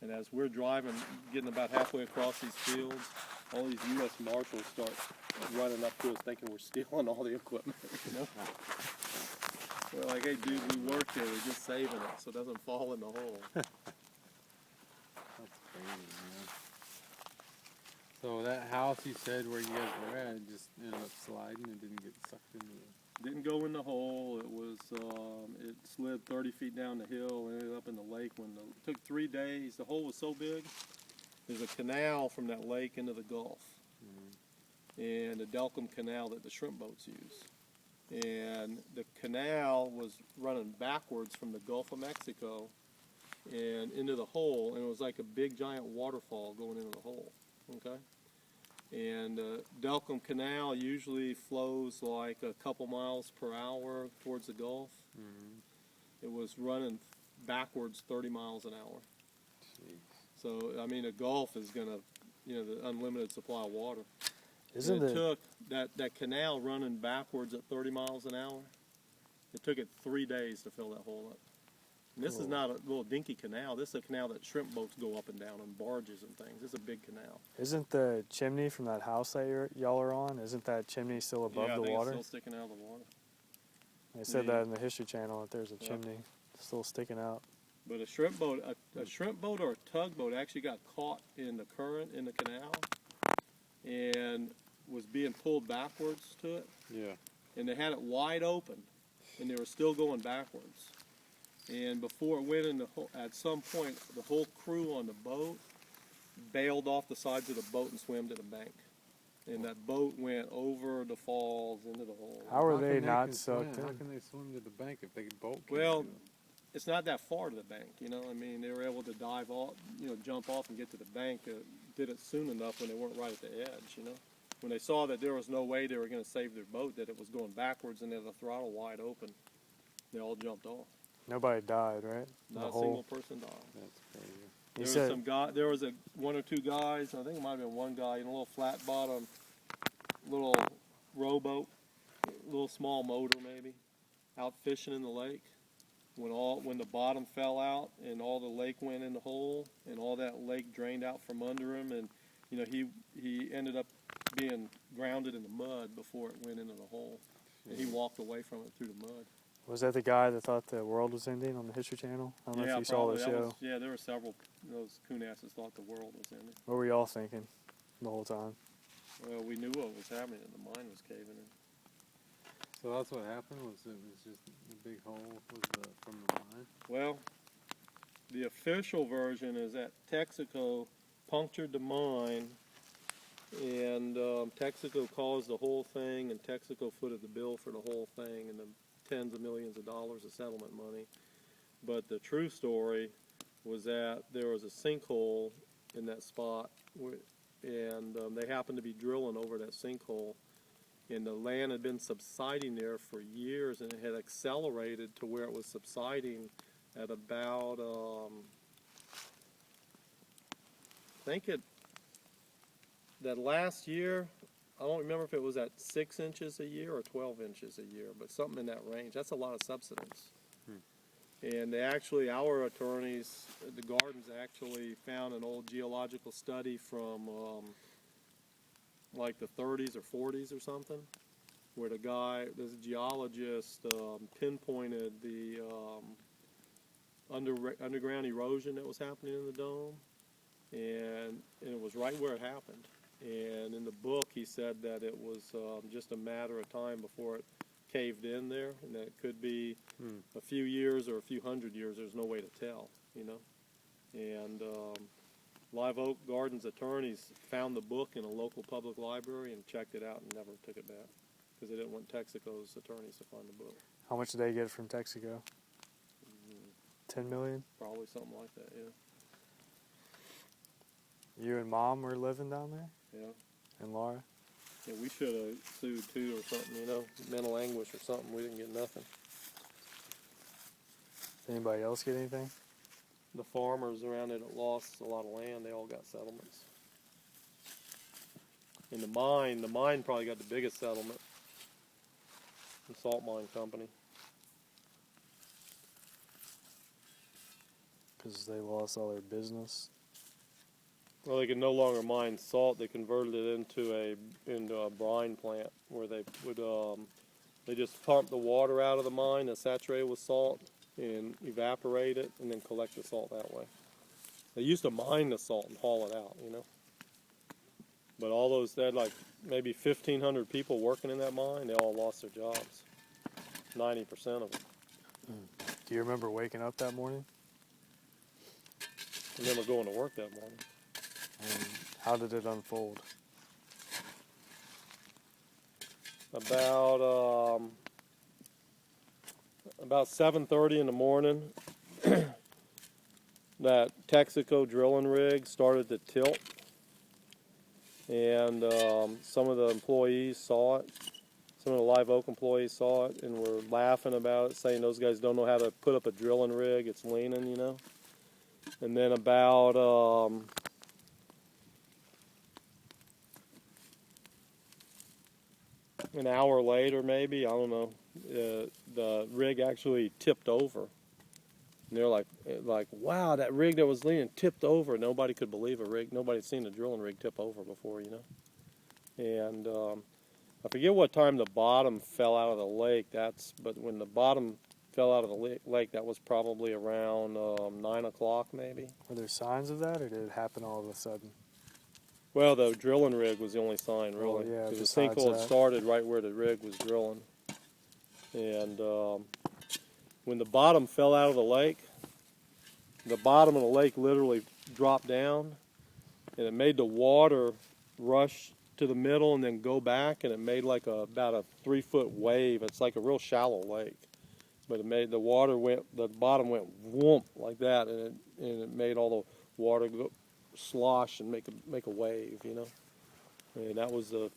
And as we're driving, getting about halfway across these fields, all these U.S. Marshals start running up to us thinking we're stealing all the equipment, you know? We're like, hey, dude, we work here. We're just saving it so it doesn't fall in the hole. That's crazy, man. So that house you said where you guys were at just ended up sliding and didn't get sucked into it? Didn't go in the hole. It was, it slid 30 feet down the hill and ended up in the lake. It took 3 days. The hole was so big. There's a canal from that lake into the Gulf. And the Delcom Canal that the shrimp boats use. And the canal was running backwards from the Gulf of Mexico and into the hole, and it was like a big giant waterfall going into the hole, okay? And Delcom Canal usually flows like a couple miles per hour towards the Gulf. It was running backwards 30 miles an hour. Jeez. So, I mean, the Gulf is going to, you know, the unlimited supply of water. Isn't it took that canal running backwards at 30 miles an hour, it took it 3 days to fill that hole up. And this is not a little dinky canal. This is a canal that shrimp boats go up and down on barges and things. This is a big canal. Isn't the chimney from that house that y'all are on, isn't that chimney still above the water? Yeah, it's still sticking out of the water. They said that in the History Channel, that there's a chimney still sticking out. But a shrimp boat or a tugboat actually got caught in the current in the canal and was being pulled backwards to it. Yeah. And they had it wide open, and they were still going backwards. And before it went in the hole, at some point, the whole crew on the boat bailed off the sides of the boat and swam to the bank. And that boat went over the falls into the hole. How are they not sucked in? How can they swim to the bank if they boat can't Well, do it? it's not that far to the bank, you know. I mean, they were able to dive off, you know, jump off and get to the bank. Did it soon enough when they weren't right at the edge, you know. When they saw that there was no way they were going to save their boat, that it was going backwards and they had the throttle wide open, they all jumped off. Nobody died, right? Not a single person died. That's crazy. There was one or two guys. I think it might have been one guy in a little flat bottom, little rowboat, little small motor maybe, out fishing in the lake. When the bottom fell out and all the lake went in the hole and all that lake drained out from under him, and you know he ended up being grounded in the mud before it went into the hole, and he walked away from it through the mud. Was that the guy that thought the world was ending on the History Channel? I don't know if you saw the show. There were several. Those coon asses thought the world was ending. What were y'all thinking the whole time? Well, we knew what was happening, and the mine was caving in. So that's what happened. Was just the big hole from the mine? Well, the official version is that Texaco punctured the mine, and Texaco caused the whole thing, and Texaco footed the bill for the whole thing, and the tens of millions of dollars of settlement money. But the true story was that there was a sinkhole in that spot, and they happened to be drilling over that sinkhole, and the land had been subsiding there for years, and it had accelerated to where it was subsiding at about, that last year, I don't remember if it was at 6 inches a year or 12 inches a year, but something in that range. That's a lot of subsidence. And our attorneys, the Gardens actually found an old geological study from like the 30s or 40s or something, where this geologist pinpointed the underground erosion that was happening in the dome, and it was right where it happened. And in the book, he said that it was just a matter of time before it caved in there, and that it could be a few years or a few hundred years. There's no way to tell, you know. And Live Oak Gardens attorneys found the book in a local public library and checked it out and never took it back because they didn't want Texaco's attorneys to find the book. How much did they get from Texaco? 10 million? Probably something like that, yeah. You and Mom were living down there? Yeah. And Laura? Yeah, we should have sued too or something, you know, mental anguish or something. We didn't get nothing. Anybody else get anything? The farmers around it that lost a lot of land, they all got settlements. And the mine probably got the biggest settlement. The salt mine company. because they lost all their business. Well, they could no longer mine salt. They converted it into a brine plant where they would they just pump the water out of the mine that's saturated with salt and evaporate it and then collect the salt that way. They used to mine the salt and haul it out, you know. But all those, they had like maybe 1,500 people working in that mine. They all lost their jobs. 90% of them. Do you remember waking up that morning? I remember going to work that morning. And how did it unfold? About 7:30 in the morning, that Texaco drilling rig started to tilt, and some of the employees saw it. Some of the Live Oak employees saw it and were laughing about it, saying those guys don't know how to put up a drilling rig. It's leaning, you know. And then about an hour later, maybe, I don't know, the rig actually tipped over. And they're like, wow, that rig that was leaning tipped over. Nobody could believe a rig. Nobody had seen a drilling rig tip over before, you know. And I forget what time the bottom fell out of the lake. But when the bottom fell out of the lake, that was probably around 9 o'clock, maybe. Were there signs of that, or did it happen all of a sudden? Well, the drilling rig was the only sign, really. Oh, yeah, Because the besides sinkhole had that. started right where the rig was drilling. And when the bottom fell out of the lake, the bottom of the lake literally dropped down, and it made the water rush to the middle and then go back, and it made like about a 3-foot wave. It's like a real shallow lake. But it made the bottom went whoomp like that, and it made all the water go slosh and make a wave, you know. And that was the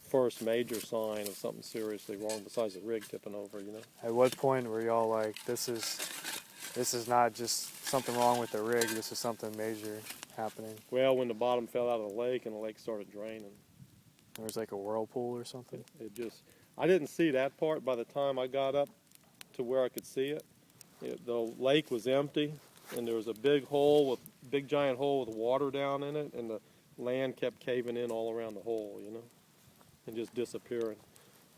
first major sign of something seriously wrong, besides the rig tipping over, you know. At what point were y'all like, this is not just something wrong with the rig, this is something major happening? Well, when the bottom fell out of the lake and the lake started draining. There was like a whirlpool or something? I didn't see that part by the time I got up to where I could see it. The lake was empty, and there was a big giant hole with water down in it, and the land kept caving in all around the hole, you know, and just disappearing.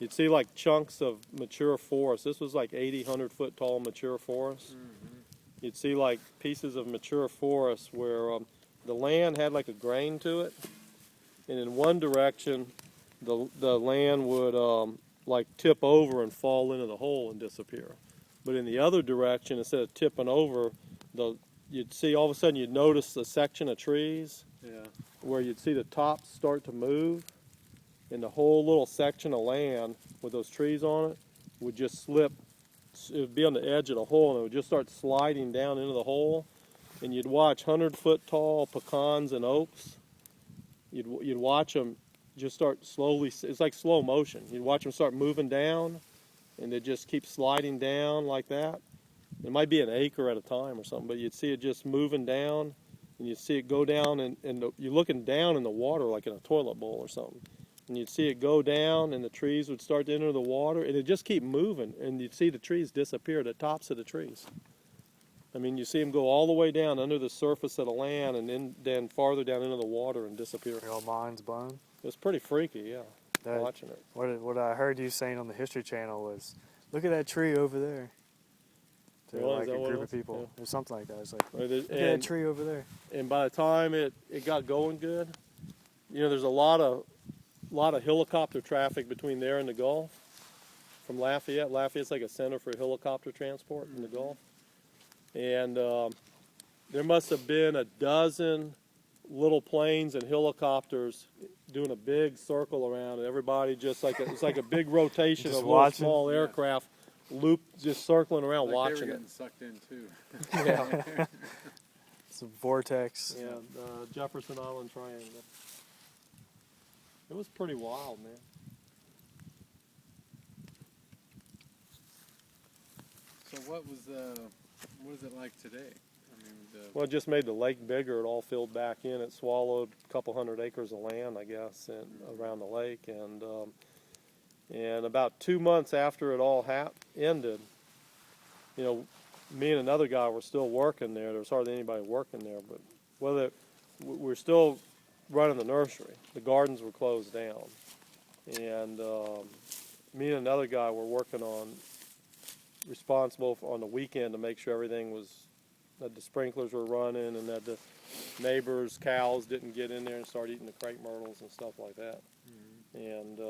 You'd see like chunks of mature forest. This was like 80, 100-foot tall mature forest. Mm-hmm. You'd see like pieces of mature forest where the land had like a grain to it, and in one direction the land would like tip over and fall into the hole and disappear. But in the other direction, instead of tipping over, you'd see all of a sudden you'd notice a section of trees where you'd see the tops start to move, and the whole little section of land with those trees on it would just slip. It would be on the edge of the hole, and it would just start sliding down into the hole. And you'd watch 100-foot tall pecans and oaks. You'd watch them just start slowly. It's like slow motion. You'd watch them start moving down, and they just keep sliding down like that. It might be an acre at a time or something, but you'd see it just moving down, and you'd see it go down, and you're looking down in the water like in a toilet bowl or something. And you'd see it go down, and the trees would start to enter the water, and it'd just keep moving, and you'd see the trees disappear, the tops of the trees. I mean, you see them go all the way down under the surface of the land, and then farther down into the water and disappear. Your mind's blown? It was pretty freaky, yeah, watching it. What I heard you saying on the History Channel was, look at that tree over there. To Really? like Is that a what it group was? of people. Yeah. Or something like that. It's like, Right, look at that tree over there. And by the time it got going good, you know, there's a lot of helicopter traffic between there and the Gulf from Lafayette. Lafayette's like a center for helicopter transport in the Gulf. And there must have been a dozen little planes and helicopters doing a big circle around it. Everybody just it's like a big rotation Just of little watching? small aircraft loop just circling around Like watching they were it. getting sucked in too. Yeah. It's a vortex. Yeah, the Jefferson Island Triangle. It was pretty wild, man. So what is it like today? I mean, Well, it just made the lake bigger. It all filled back in. It swallowed a couple hundred acres of land, I guess, around the lake. And about 2 months after it all ended, you know, me and another guy were still working there. There was hardly anybody working there, but we're still running the nursery. The gardens were closed down, and me and another guy were working responsible on the weekend to make sure everything was, that the sprinklers were running and that the neighbors' cows didn't get in there and start eating the crepe myrtles and stuff like that. And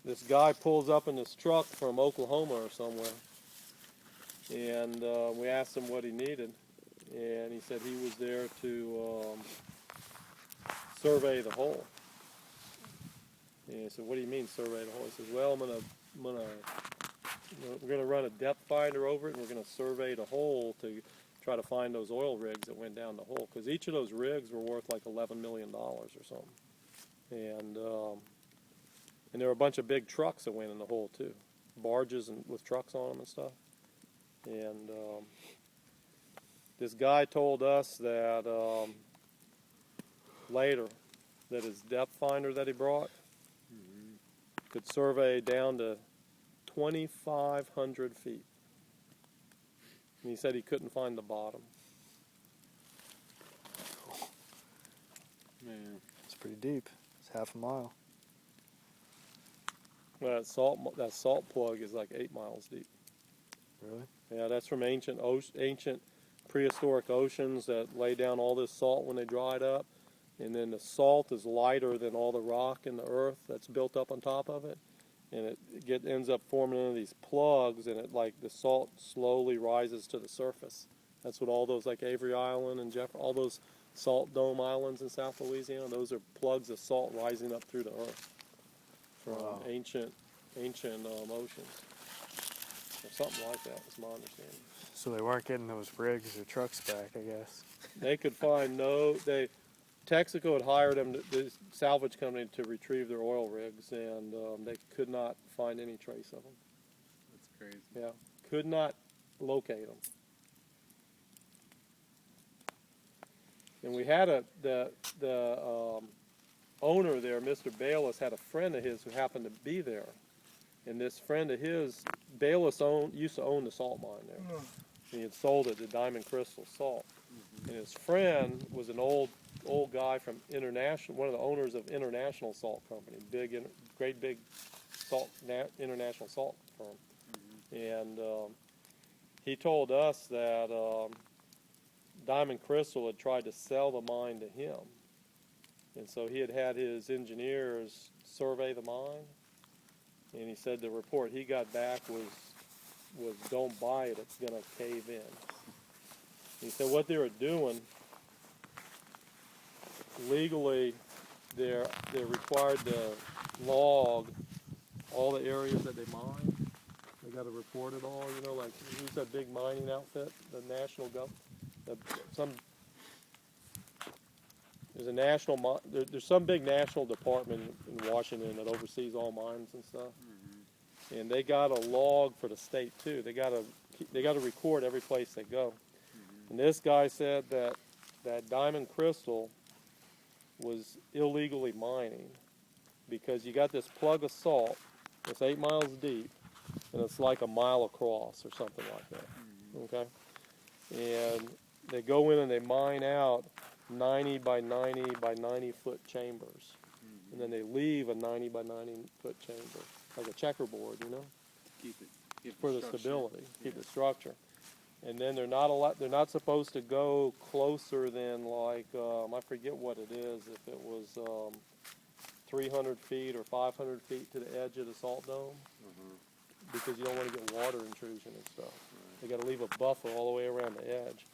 this guy pulls up in this truck from Oklahoma or somewhere, and we asked him what he needed, and he said he was there to survey the hole. And he said, "What do you mean survey the hole?" He says, "Well, we're gonna run a depth finder over it, and we're gonna survey the hole to try to find those oil rigs that went down the hole, because each of those rigs were worth like $11 million or something." And there were a bunch of big trucks that went in the hole too, barges and with trucks on them and stuff. And this guy told us that later that his depth finder that he brought could survey down to 2,500 feet. And he said he couldn't find the bottom. Man. It's pretty deep. It's half a mile. Well, that salt plug is like 8 miles deep. Really? Yeah, that's from ancient prehistoric oceans that lay down all this salt when they dried up. And then the salt is lighter than all the rock in the earth that's built up on top of it. And it ends up forming into these plugs, and the salt slowly rises to the surface. That's what all those, like Avery Island and all those salt dome islands in South Louisiana, those are plugs of salt rising up through the earth from ancient oceans, or something like that. Is my understanding. So they weren't getting those rigs or trucks back, I guess. They could find Texaco had hired them, the salvage company, to retrieve their oil rigs, and they could not find any trace of them. That's crazy. Yeah, could not locate them. And we had the owner there, Mr. Bayless, had a friend of his who happened to be there, and this friend of his, Bayless used to own the salt mine there. He had sold it to Diamond Crystal Salt, and his friend was an old guy from International, one of the owners of International Salt Company, great big international salt firm. And he told us that Diamond Crystal had tried to sell the mine to him, and so he had his engineers survey the mine, and he said the report he got back was "Don't buy it, it's going to cave in." He said what they were doing legally, they're required to log all the areas that they mine. They got to report it all. Like who's that big mining outfit? The national government. There's some big national department in Washington that oversees all mines and stuff. And they got a log for the state too. They got to record every place they go. And this guy said that Diamond Crystal was illegally mining because you got this plug of salt that's 8 miles deep, and it's like a mile across or something like that. Okay, and they go in and they mine out 90 by 90 by 90 foot chambers, and then they leave a 90 by 90 foot chamber, like a checkerboard, Keep for the stability, keep the structure. And then they're not supposed to go closer than I forget what it is, if it was 300 feet or 500 feet to the edge of the salt dome, because you don't want to get water intrusion and stuff. They got to leave a buffer all the way around the edge.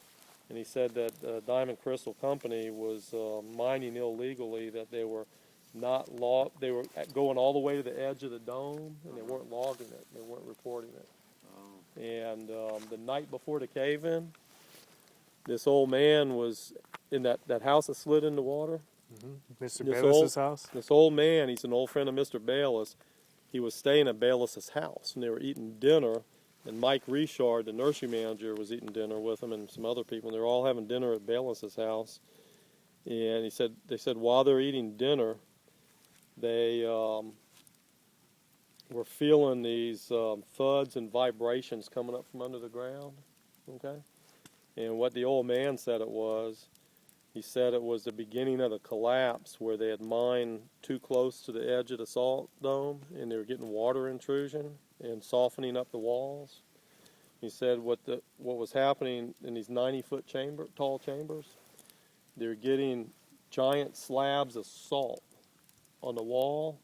And he said that Diamond Crystal Company was mining illegally, that they were they were going all the way to the edge of the dome, and they weren't logging it, they weren't reporting it. And the night before the cave-in, this old man was in that house that slid in the water. Mr. Bayless's house? This old man, he's an old friend of Mr. Bayless. He was staying at Bayless's house, and they were eating dinner. And Mike Richard, the nursery manager, was eating dinner with him and some other people. And they were all having dinner at Bayless's house. And they said while they're eating dinner, we're feeling these thuds and vibrations coming up from under the ground. Okay? And what the old man said it was, he said it was the beginning of the collapse where they had mined too close to the edge of the salt dome and they were getting water intrusion and softening up the walls. He said what was happening in these 90-foot tall chambers, they were getting giant slabs of salt on the wall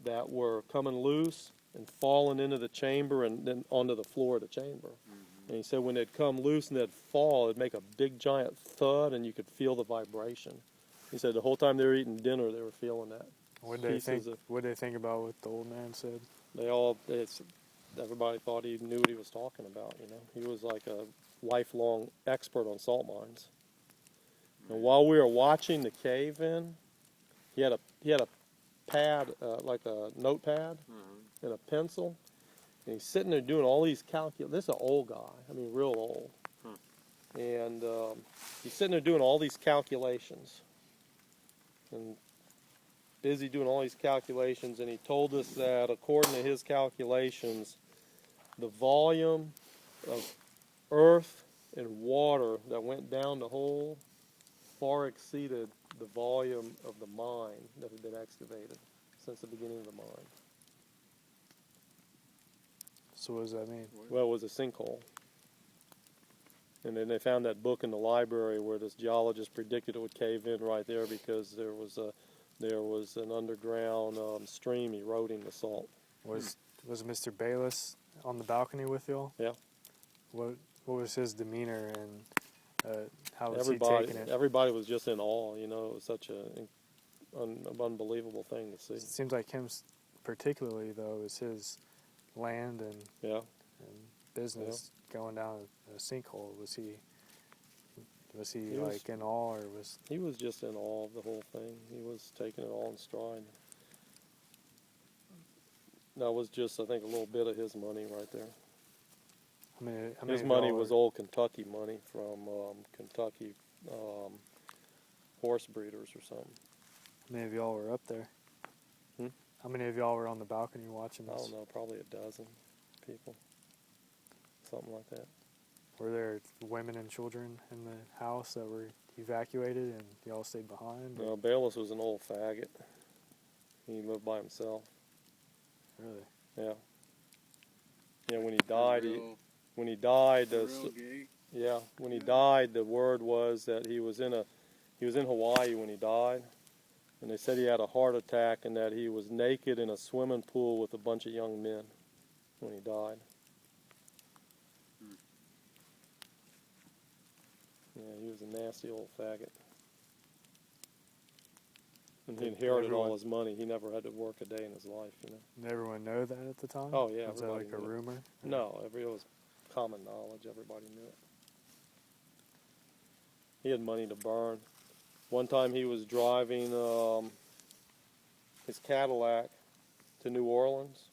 that were coming loose and falling into the chamber and then onto the floor of the chamber. And he said when they'd come loose and they'd fall, it'd make a big giant thud and you could feel the vibration. He said the whole time they were eating dinner, they were feeling that. What did they think about what the old man said? Everybody thought he knew what he was talking about. You know, he was like a lifelong expert on salt mines. And while we were watching the cave in, he had a pad, like a notepad, and a pencil. And he's sitting there doing all these calculations. This is an old guy. I mean, real old. And he's sitting there doing all these calculations. And busy doing all these calculations. And he told us that according to his calculations, the volume of earth and water that went down the hole far exceeded the volume of the mine that had been excavated since the beginning of the mine. So what does that mean? Well, it was a sinkhole. And then they found that book in the library where this geologist predicted it would cave in right there because there was an underground stream eroding the salt. Was Mr. Bayless on the balcony with y'all? Yeah. What was his demeanor and how was he taking it? Everybody was just in awe. You know, it was such an unbelievable thing to see. It seems like him particularly, though, is his land and business going down a sinkhole. Was he like in awe, or was he was just in awe of the whole thing? He was taking it all in stride. That was just, I think, a little bit of his money right there. His money was old Kentucky money from Kentucky horse breeders or something. How many of y'all were up there? How many of y'all were on the balcony watching this? I don't know, probably a dozen people. Something like that. Were there women and children in the house that were evacuated and y'all stayed behind? No, Bayless was an old faggot. He lived by himself. Really? Yeah. Yeah, when he died, when he died, the word was that he was in Hawaii when he died, and they said he had a heart attack and that he was naked in a swimming pool with a bunch of young men when he died. Yeah, he was a nasty old faggot. And he inherited all his money. He never had to work a day in his life, you know. Did everyone know that at the time? Oh, yeah. Was that like a rumor? No, it was common knowledge. Everybody knew it. He had money to burn. One time he was driving his Cadillac to New Orleans,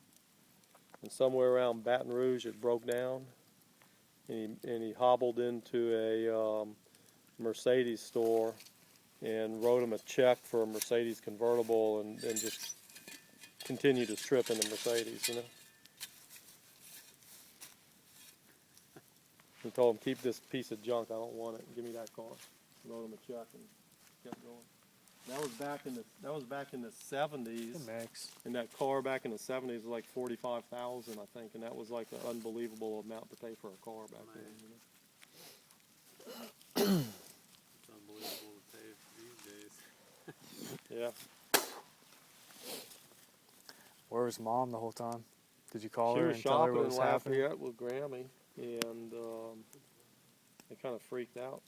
and somewhere around Baton Rouge it broke down, and he hobbled into a Mercedes store and wrote him a check for a Mercedes convertible and just continued his trip in the Mercedes, you know. He told him, keep this piece of junk, I don't want it, give me that car. Wrote him a check and kept going. That was back in the 70s. Max. And that car back in the 70s was like $45,000, I think, and that was like an unbelievable amount to pay for a car back then, you know. It's unbelievable to pay these days. Yeah. Where was Mom the whole time? Did you call She her was and tell her shopping what in was happening? Lafayette with Grammy, and they kind of freaked out.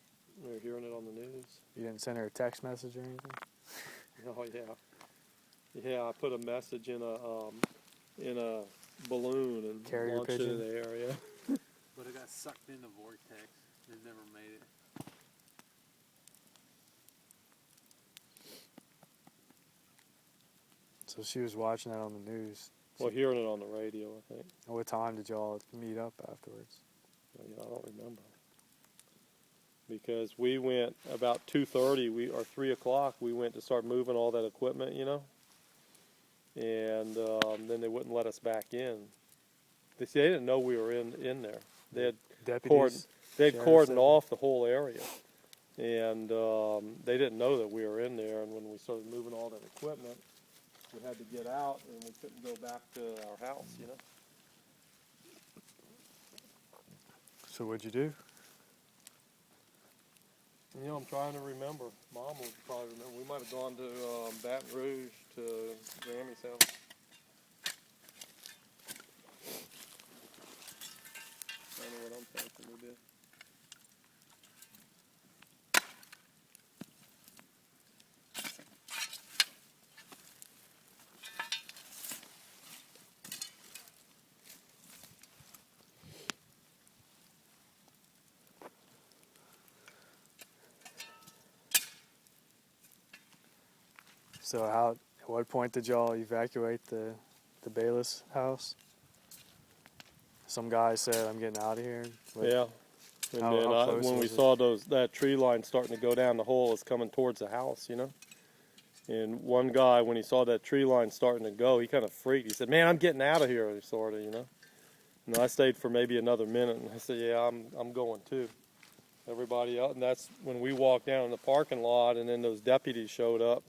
They were hearing it on the news. You didn't send her a text message or anything? Oh yeah, yeah. I put a message in a balloon and Carrier launched it pigeon? in the air. Yeah. But it got sucked in the vortex. It never made it. So she was watching that on the news. Well, hearing it on the radio, I think. What time did y'all meet up afterwards? I don't remember. Because we went about 2:30, or 3 o'clock. We went to start moving all that equipment, you know. and then they wouldn't let us back in. They didn't know we were in there. They had Deputies. cordoned off the whole area, and they didn't know that we were in there. And when we started moving all that equipment, we had to get out, and we couldn't go back to our house, you know. So what'd you do? You know, I'm trying to remember. Mom would probably remember. We might have gone to Baton Rouge to Grammy's house. I don't know what I'm thinking we did. So at what point did y'all evacuate the Bayless house? Some guy said, "I'm getting out of here." Yeah. And How then close when we was it? saw that tree line starting to go down the hole, it's coming towards the house, you know. And one guy, when he saw that tree line starting to go, he kind of freaked. He said, "Man, I'm getting out of here," sort of, you know. And I stayed for maybe another minute, and I said, "Yeah, I'm going too." Everybody else, and that's when we walked down in the parking lot, and then those deputies showed up,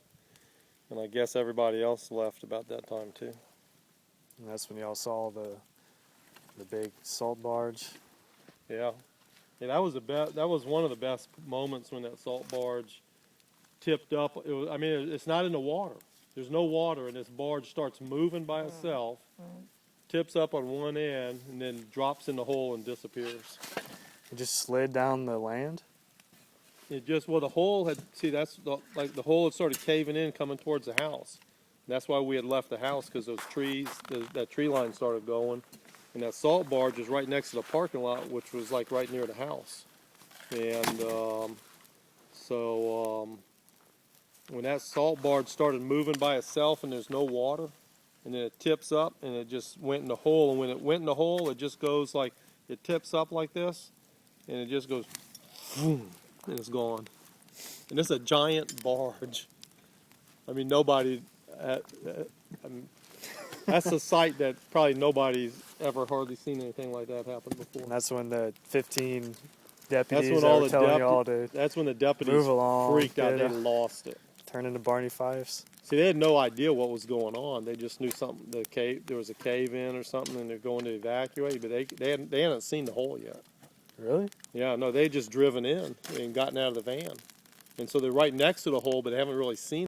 and I guess everybody else left about that time too. And that's when y'all saw the big salt barge. Yeah. Yeah, that was one of the best moments when that salt barge tipped up. I mean, it's not in the water. There's no water, and this barge starts moving by itself, tips up on one end, and then drops in the hole and disappears. It just slid down the land. It just, well, the hole had, see, the hole had started caving in, coming towards the house. And that's why we had left the house, because those trees, that tree line started going. And that salt barge is right next to the parking lot, which was like right near the house. And when that salt barge started moving by itself and there's no water, and then it tips up and it just went in the hole. And when it went in the hole, it just goes like, it tips up like this, and it just goes, boom, and it's gone. And it's a giant barge. I mean, nobody, that's a sight that probably nobody's ever hardly seen anything like that happen before. And that's when the 15 deputies That's when that all were the telling y'all to that's when the deputies move along, freaked out. get They it. lost it. turn into Barney Fives. See, they had no idea what was going on. They just knew something. There was a cave in or something, and they're going to evacuate. But they hadn't seen the hole yet. Really? Yeah, no, they just driven in and gotten out of the van, and so they're right next to the hole, but they haven't really seen